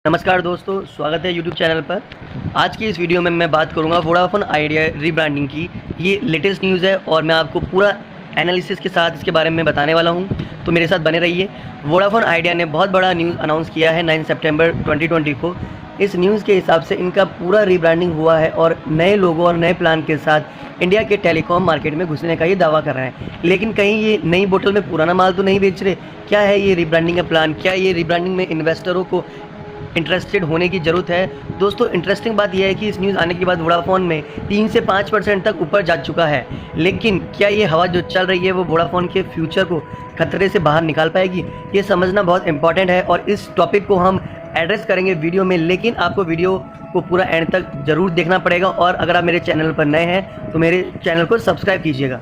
नमस्कार दोस्तों, स्वागत है यूट्यूब चैनल पर। आज की इस वीडियो में मैं बात करूंगा वोडाफोन आइडिया रीब्रांडिंग की। ये लेटेस्ट न्यूज़ है और मैं आपको पूरा एनालिसिस के साथ इसके बारे में बताने वाला हूं, तो मेरे साथ बने रहिए। वोडाफोन आइडिया ने बहुत बड़ा न्यूज़ अनाउंस किया है 9 सितंबर 2020 को। इस न्यूज़ के हिसाब से इनका पूरा रीब्रांडिंग हुआ है और नए लोगों और नए प्लान के साथ इंडिया के टेलीकॉम मार्केट में घुसने का ये दावा कर रहे हैं। लेकिन कहीं ये नई बोतल में पुराना माल तो नहीं बेच रहे? क्या है ये रीब्रांडिंग का प्लान? क्या ये रीब्रांडिंग में इन्वेस्टरों को इंटरेस्टेड होने की ज़रूरत है? दोस्तों, इंटरेस्टिंग बात यह है कि इस न्यूज़ आने के बाद वोडाफोन में 3 से 5% तक ऊपर जा चुका है। लेकिन क्या ये हवा जो चल रही है वो वोडाफोन के फ्यूचर को खतरे से बाहर निकाल पाएगी? ये समझना बहुत इंपॉर्टेंट है और इस टॉपिक को हम एड्रेस करेंगे वीडियो में। लेकिन आपको वीडियो को पूरा एंड तक ज़रूर देखना पड़ेगा और अगर आप मेरे चैनल पर नए हैं तो मेरे चैनल को सब्सक्राइब कीजिएगा।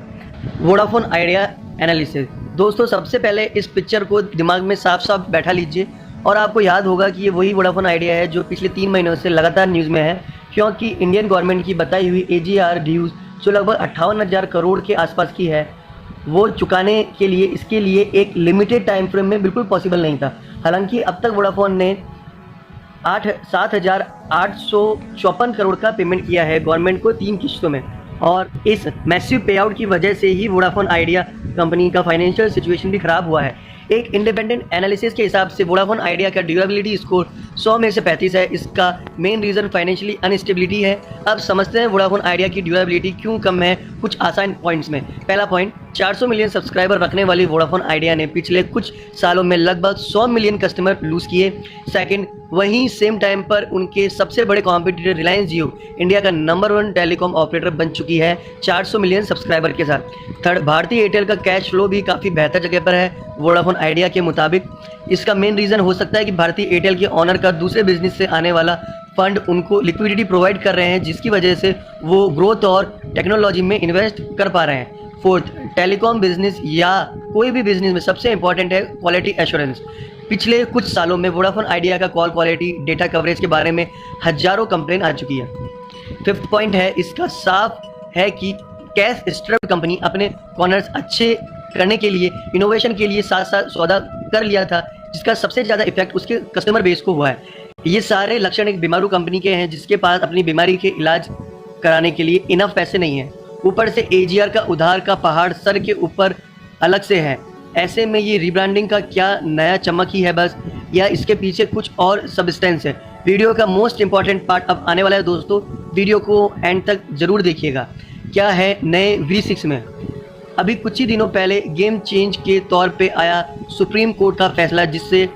Vodafone idea analysis. दोस्तों, सबसे पहले इस पिक्चर को दिमाग में साफ साफ बैठा लीजिए और आपको याद होगा कि ये वही वोडाफोन आइडिया है जो पिछले 3 महीनों से लगातार न्यूज़ में है, क्योंकि इंडियन गवर्नमेंट की बताई हुई AGR ड्यूज़ जो लगभग 58,000 करोड़ के आसपास की है, वो चुकाने के लिए इसके लिए एक लिमिटेड टाइम फ्रेम में बिल्कुल पॉसिबल नहीं था। हालांकि अब तक वोडाफोन ने 7,854 करोड़ का पेमेंट किया है गवर्नमेंट को 3 किश्तों में, और इस मैसिव पे आउट की वजह से ही वोडाफोन आइडिया कंपनी का फाइनेंशियल सिचुएशन भी खराब हुआ है। एक इंडिपेंडेंट एनालिसिस के हिसाब से वोडाफोन आइडिया का ड्यूरेबिलिटी स्कोर 100 में से 35 है। इसका मेन रीज़न फाइनेंशियली अनस्टेबिलिटी है। अब समझते हैं वोडाफोन आइडिया की ड्यूरेबिलिटी क्यों कम है कुछ आसान पॉइंट्स में। पहला पॉइंट, 400 मिलियन सब्सक्राइबर रखने वाली वोडाफोन आइडिया ने पिछले कुछ सालों में लगभग 100 मिलियन कस्टमर लूज़ किए। सेकंड, वहीं सेम टाइम पर उनके सबसे बड़े कॉम्पिटिटर रिलायंस जियो इंडिया का नंबर 1 टेलीकॉम ऑपरेटर बन चुकी है 400 मिलियन सब्सक्राइबर के साथ। थर्ड, भारतीय एयरटेल का कैश फ्लो भी काफ़ी बेहतर जगह पर है वोडाफोन आइडिया के मुताबिक। इसका मेन रीज़न हो सकता है कि भारतीय एयरटेल के ऑनर का दूसरे बिजनेस से आने वाला फंड उनको लिक्विडिटी प्रोवाइड कर रहे हैं, जिसकी वजह से वो ग्रोथ और टेक्नोलॉजी में इन्वेस्ट कर पा रहे हैं। फोर्थ, टेलीकॉम बिजनेस या कोई भी बिजनेस में सबसे इंपॉर्टेंट है क्वालिटी एश्योरेंस। पिछले कुछ सालों में वोडाफोन आइडिया का कॉल क्वालिटी, डेटा कवरेज के बारे में हजारों कंप्लेन आ चुकी है। फिफ्थ पॉइंट है, इसका साफ है कि कैश स्ट्रक्चर कंपनी अपने कॉर्नर्स अच्छे करने के लिए, इनोवेशन के लिए साथ साथ सौदा कर लिया था, जिसका सबसे ज़्यादा इफेक्ट उसके कस्टमर बेस को हुआ है। ये सारे लक्षण एक बीमारू कंपनी के हैं जिसके पास अपनी बीमारी के इलाज कराने के लिए इनफ पैसे नहीं है। ऊपर से AGR का उधार का पहाड़ सर के ऊपर अलग से है। ऐसे में ये रीब्रांडिंग का क्या नया चमक ही है बस, या इसके पीछे कुछ और सब्सटेंस है? वीडियो का मोस्ट इंपॉर्टेंट पार्ट अब आने वाला है दोस्तों, वीडियो को एंड तक ज़रूर देखिएगा। क्या है नए V6 में? अभी कुछ ही दिनों पहले गेम चेंज के तौर पे आया सुप्रीम कोर्ट का फैसला, जिससे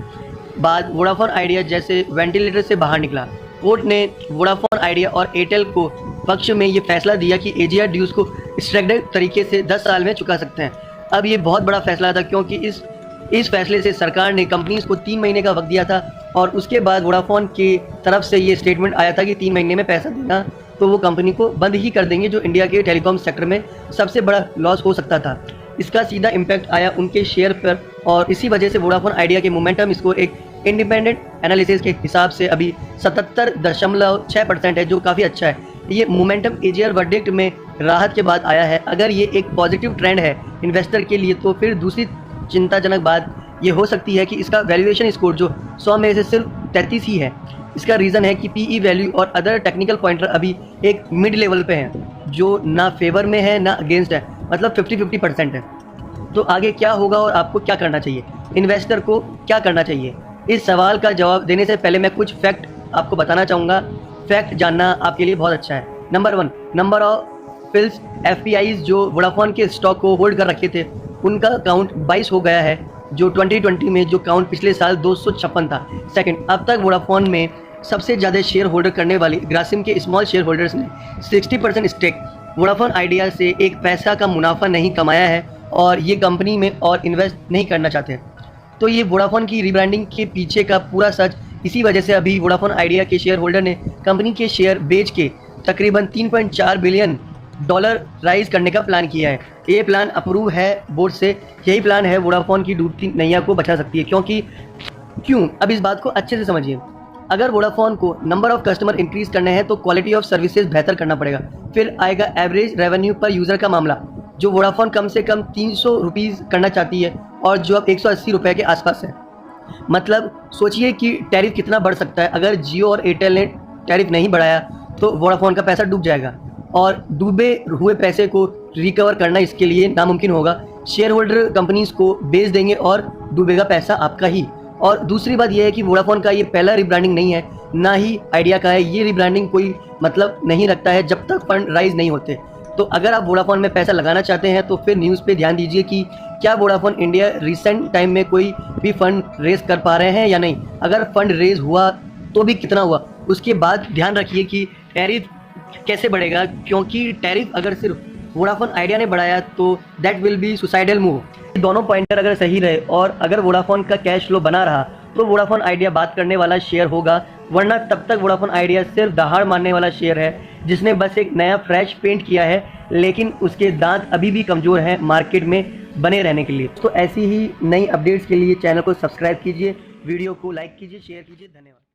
बाद वोडाफोन आइडिया जैसे वेंटिलेटर से बाहर निकला। कोर्ट ने वोडाफोन आइडिया और एयरटेल को पक्ष में ये फैसला दिया कि AGR ड्यूज़ को स्ट्रक्चर्ड तरीके से 10 साल में चुका सकते हैं। अब ये बहुत बड़ा फैसला था, क्योंकि इस फैसले से सरकार ने कंपनीज को 3 महीने का वक्त दिया था और उसके बाद वोडाफोन की तरफ से ये स्टेटमेंट आया था कि 3 महीने में पैसा देना तो वो कंपनी को बंद ही कर देंगे, जो इंडिया के टेलीकॉम सेक्टर में सबसे बड़ा लॉस हो सकता था। इसका सीधा इम्पैक्ट आया उनके शेयर पर और इसी वजह से वोडाफोन आइडिया के मोमेंटम स्कोर एक इंडिपेंडेंट एनालिसिस के हिसाब से अभी 77.6% है, जो काफ़ी अच्छा है। ये मोमेंटम AGR वर्डिक्ट में राहत के बाद आया है। अगर ये एक पॉजिटिव ट्रेंड है इन्वेस्टर के लिए, तो फिर दूसरी चिंताजनक बात ये हो सकती है कि इसका वैल्यूएशन स्कोर जो 100 में से सिर्फ 33 ही है। इसका रीज़न है कि PE वैल्यू और अदर टेक्निकल पॉइंटर अभी एक मिड लेवल पे हैं, जो ना फेवर में है ना अगेंस्ट है, मतलब 50-50% है। तो आगे क्या होगा और आपको क्या करना चाहिए? इन्वेस्टर को क्या करना चाहिए? इस सवाल का जवाब देने से पहले मैं कुछ फैक्ट आपको बताना चाहूँगा। फैक्ट जानना आपके लिए बहुत अच्छा है। नंबर 1, नंबर ऑफ फिल्स FPIs जो वोडाफोन के स्टॉक को होल्ड कर रखे थे, उनका काउंट 22 हो गया है, जो 2020 में जो काउंट पिछले साल 256 था। सेकंड, अब तक वोडाफोन में सबसे ज़्यादा शेयर होल्डर करने वाली ग्रासिम के स्मॉल शेयर होल्डर्स ने 60% स्टेक वोडाफोन आइडिया से एक पैसा का मुनाफा नहीं कमाया है और ये कंपनी में और इन्वेस्ट नहीं करना चाहते। तो ये वोडाफोन की रीब्रांडिंग के पीछे का पूरा सच। इसी वजह से अभी वोडाफोन आइडिया के शेयर होल्डर ने कंपनी के शेयर बेच के तकरीबन $3.4 बिलियन राइज करने का प्लान किया है। ये प्लान अप्रूव है बोर्ड से। यही प्लान है वोडाफोन की डूबती नैया को बचा सकती है। क्यों? अब इस बात को अच्छे से समझिए। अगर वोडाफोन को नंबर ऑफ कस्टमर इंक्रीज करने हैं तो क्वालिटी ऑफ सर्विसेज बेहतर करना पड़ेगा। फिर आएगा एवरेज रेवेन्यू पर यूज़र का मामला, जो वोडाफोन कम से कम 300 रुपीज़ करना चाहती है और जो अब 180 रुपये के आसपास है। मतलब सोचिए कि टैरिफ कितना बढ़ सकता है। अगर जियो और एयरटेल ने टैरिफ नहीं बढ़ाया तो वोडाफोन का पैसा डूब जाएगा और डूबे हुए पैसे को रिकवर करना इसके लिए नामुमकिन होगा। शेयर होल्डर कंपनीज को बेच देंगे और डूबेगा पैसा आपका ही। और दूसरी बात यह है कि वोडाफोन का ये पहला रिब्रांडिंग नहीं है, ना ही आइडिया का है। ये रिब्रांडिंग कोई मतलब नहीं रखता है जब तक फंड राइज नहीं होते। तो अगर आप वोडाफोन में पैसा लगाना चाहते हैं तो फिर न्यूज़ पे ध्यान दीजिए कि क्या वोडाफोन इंडिया रिसेंट टाइम में कोई भी फंड रेज कर पा रहे हैं या नहीं। अगर फंड रेज हुआ तो भी कितना हुआ। उसके बाद ध्यान रखिए कि टैरिफ कैसे बढ़ेगा, क्योंकि टैरिफ अगर सिर्फ वोडाफोन आइडिया ने बढ़ाया तो that will be suicidal move. दोनों पॉइंटर अगर सही रहे और अगर वोडाफोन का कैश फ्लो बना रहा तो वोडाफोन आइडिया बात करने वाला शेयर होगा, वरना तब तक वोडाफोन आइडिया सिर्फ दहाड़ मारने वाला शेयर है जिसने बस एक नया फ्रेश पेंट किया है, लेकिन उसके दांत अभी भी कमज़ोर हैं मार्केट में बने रहने के लिए। तो ऐसी ही नई अपडेट्स के लिए चैनल को सब्सक्राइब कीजिए, वीडियो को लाइक कीजिए, शेयर कीजिए। धन्यवाद।